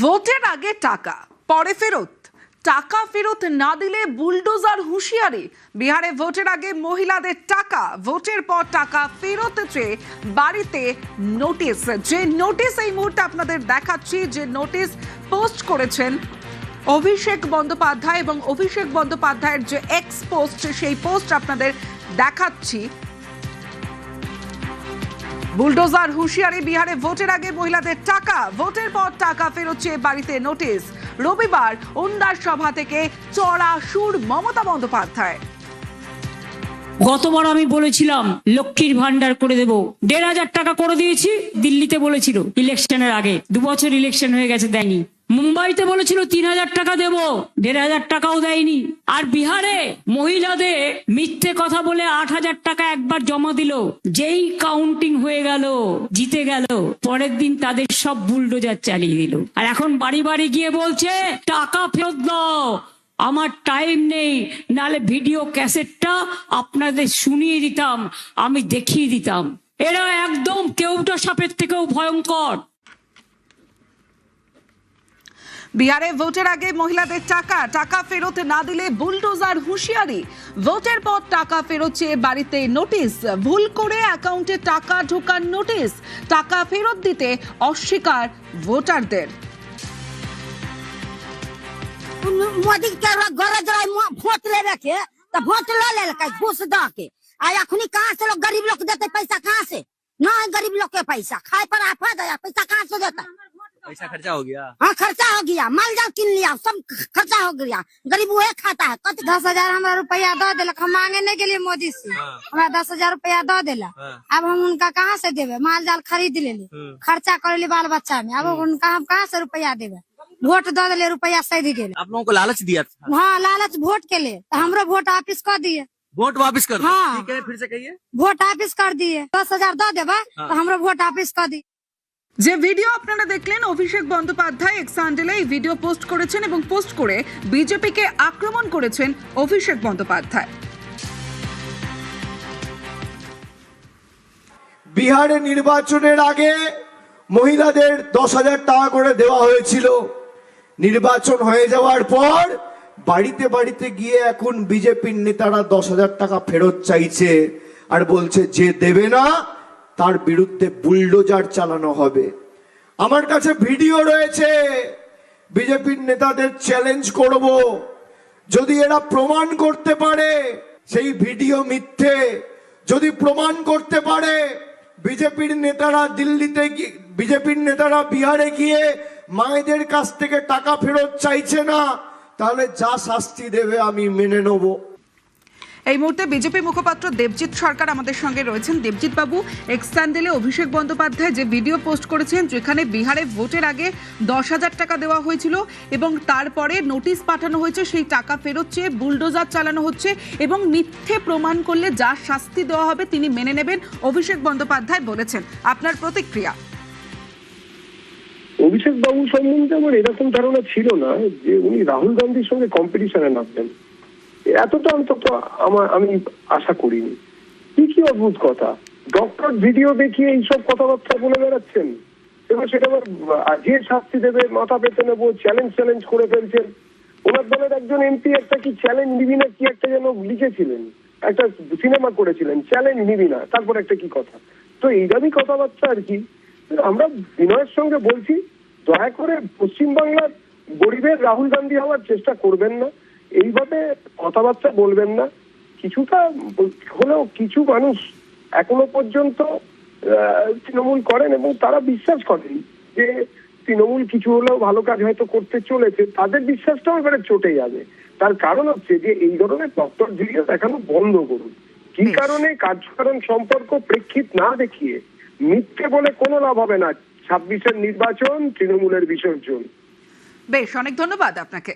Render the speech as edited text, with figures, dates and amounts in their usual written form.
ভোটের আগে টাকা পরে ফেরত, টাকা ফেরত না দিলে বুলডোজার হুঁশিয়ারি। বিহারে ভোটের আগে মহিলাদের টাকা, ভোটের পর টাকা ফেরত চেয়ে বাড়িতে নোটিশ। যে নোটিশ এই মুহূর্তে আপনাদের দেখাচ্ছি, যে নোটিশ পোস্ট করেছেন অভিষেক বন্দ্যোপাধ্যায় এবং অভিষেক বন্দ্যোপাধ্যায়ের যে এক্স পোস্ট, সেই পোস্ট আপনাদের দেখাচ্ছি। বুলডোজার হুঁশিয়ারি, বিহারে ভোটের আগে মহিলাদের টাকা, ভোটের পর টাকা ফেরত চেয়ে বাড়িতে নোটিশ। রবিবার ওন্দার সভা থেকে চড়া সুর মমতা বন্দ্যোপাধ্যায়। গতবার আমি বলেছিলাম লক্ষ্মীর ভান্ডার করে দেব, 1,500 টাকা করে দিয়েছি। দিল্লিতে বলেছিল ইলেকশনের আগে, 2 বছর ইলেকশন হয়ে গেছে, দেয়নি। মুম্বাইতে বলেছিল 3,000 টাকা দেব, 1,500 টাকাও দেয়নি। আর বিহারে মহিলাদের মিথ্যে কথা বলে 8,000 টাকা একবার জমা দিল। যেই কাউন্টিং হয়ে গেল, জিতে গেল, পরের দিন তাদের সব বুলডোজার চালিয়ে দিল। আর এখন বাড়ি বাড়ি গিয়ে বলছে টাকা ফেরত দাও। আমার টাইম নেই, নালে ভিডিও ক্যাসেটটা আপনাদের শুনিয়ে দিতাম, আমি দেখিয়ে দিতাম। এরা একদম কেউটা সাপের থেকেও ভয়ঙ্কর। বিহারে ভোটের আগে মহিলাদের টাকা, টাকা ফেরত না দিলে বুলডোজার হুঁশিয়ারি। ভোটের পর টাকা ফেরত চেয়ে বাড়িতে নোটিশ। ভুল করে অ্যাকাউন্টে টাকা ঢোকার নোটিশ, টাকা ফেরত দিতে অস্বীকার ভোটারদের। मोदी के गरज वोट लेवे के तो वोट ले घूस द के अखनी कहाँ से लोग गरीब लोग देते पैसा, कहाँ से? ना गरीब लोग के पैसा खाए पर आफत है, पैसा कहाँ से देता? पैसा खर्चा हो गया। हाँ खर्चा हो गया, माल जाल किन लिया, सब खर्चा हो गया, गरीब वही खाता है। 10,000 हमरा रुपया दो दिलक, हम मांगे नहीं गेलिए मोदी से। हमरा 10,000 रुपया दो दिला। अब हम उनका कहाँ से देवे? माल जाल खरीद लेली, खर्चा कर ली बाल बच्चा में। अब उनका हम कहाँ से रुपया देवे? वोट दो दिले, रुपया सही गेल। आप लोगों को लालच दिया था। हाँ, लालच वोट के लिए, तो हमरो वोट वापिस कर दिए। वोट वापस कर दो। हाँ। ठीक है, फिर से कहिए। वोट वापिस कर दिए, 10,000 दो देबा तो हमरो वोट वापिस कर दिए। যে ভিডিও আপনারা দেখলেন, অভিষেক বন্দ্যোপাধ্যায় এক্স হ্যান্ডেলে এই ভিডিও পোস্ট করেছেন এবং পোস্ট করে বিজেপিকে আক্রমণ করেছেন অভিষেক বন্দ্যোপাধ্যায়। বিহারে নির্বাচনের আগে মহিলাদের 10,000 টাকা করে দেওয়া হয়েছিল। নির্বাচন হয়ে যাওয়ার পর বাড়িতে বাড়িতে গিয়ে এখন বিজেপির নেতারা 10,000 টাকা ফেরত চাইছে আর বলছে যে দেবে না তার বিরুদ্ধে বুলডোজার চালানো হবে। আমার কাছে ভিডিও রয়েছে, বিজেপির নেতাদের চ্যালেঞ্জ করব, যদি এরা প্রমাণ করতে পারে সেই ভিডিও মিথ্যে, যদি প্রমাণ করতে পারে বিজেপির নেতারা দিল্লিতে গিয়ে, বিজেপির নেতারা বিহারে গিয়ে মায়েদের কাছ থেকে টাকা ফেরত চাইছে না, তাহলে যা শাস্তি দেবে আমি মেনে নেব। এই মুহূর্তে বিজেপি মুখপাত্র দেবজিৎ সরকার আমাদের সঙ্গে রয়েছেন। দেবজিৎ বাবু, এক্স হ্যান্ডেলে অভিষেক বন্দ্যোপাধ্যায় যে ভিডিও পোস্ট করেছেন, যেখানে বিহারে ভোটের আগে 10,000 টাকা দেওয়া হয়েছিল এবং তারপরে নোটিশ পাঠানো হয়েছে, সেই টাকা ফেরত চেয়ে বুলডোজার চালানো হচ্ছে এবং মিথ্যে প্রমাণ করলে যা শাস্তি দেওয়া হবে তিনি মেনে নেবেন, অভিষেক বন্দ্যোপাধ্যায় বলেছেন। আপনার প্রতিক্রিয়া? অভিষেক বাবু সম্বন্ধে আমার এরকম ধারণা ছিল না যে উনি রাহুল গান্ধীর সঙ্গে কম্পিটিশনে নামবেন, এতটা অন্তত আমি আশা করিনি। কি অদ্ভুত কথা, ডক্টর ভিডিও দেখিয়ে এইসব কথাবার্তা বলে বেড়াচ্ছেন, এবার সেটা আবার যে শাস্তি দেবে মাথা পেতে নেবো, চ্যালেঞ্জ করে ফেলছেন। ওনার দলের একজন এমপি একটা কি চ্যালেঞ্জ নিবি না কি একটা যেন লিখেছিলেন, একটা সিনেমা করেছিলেন, চ্যালেঞ্জ নিবি না, তারপর একটা কি কথা। তো এইভাবেই কথাবার্তা আর কি। আমরা বিনয়ের সঙ্গে বলছি, দয়া করে পশ্চিমবাংলার গরিবের রাহুল গান্ধী হওয়ার চেষ্টা করবেন না, এইভাবে কথাবার্তা বলবেন না। কিছুটা হলেও কিছু মানুষ এখনো পর্যন্ত তৃণমূল করেন এবং তারা বিশ্বাস করেন যে তৃণমূল কিছু হলেও ভালো কাজ হয়তো করতে চলেছে, তাদের বিশ্বাসটাও এবারে চটে যাবে। তার কারণ হচ্ছে যে এই ধরনের ডক্টর ভিডিও দেখানো বন্ধ করুন। কি কারণে? কার্যকারণ সম্পর্ক প্রেক্ষিত না দেখিয়ে মিথ্যে বলে কোনো লাভ হবে না। 26-এর নির্বাচন, তৃণমূলের বিসর্জন। বেশ, অনেক ধন্যবাদ আপনাকে।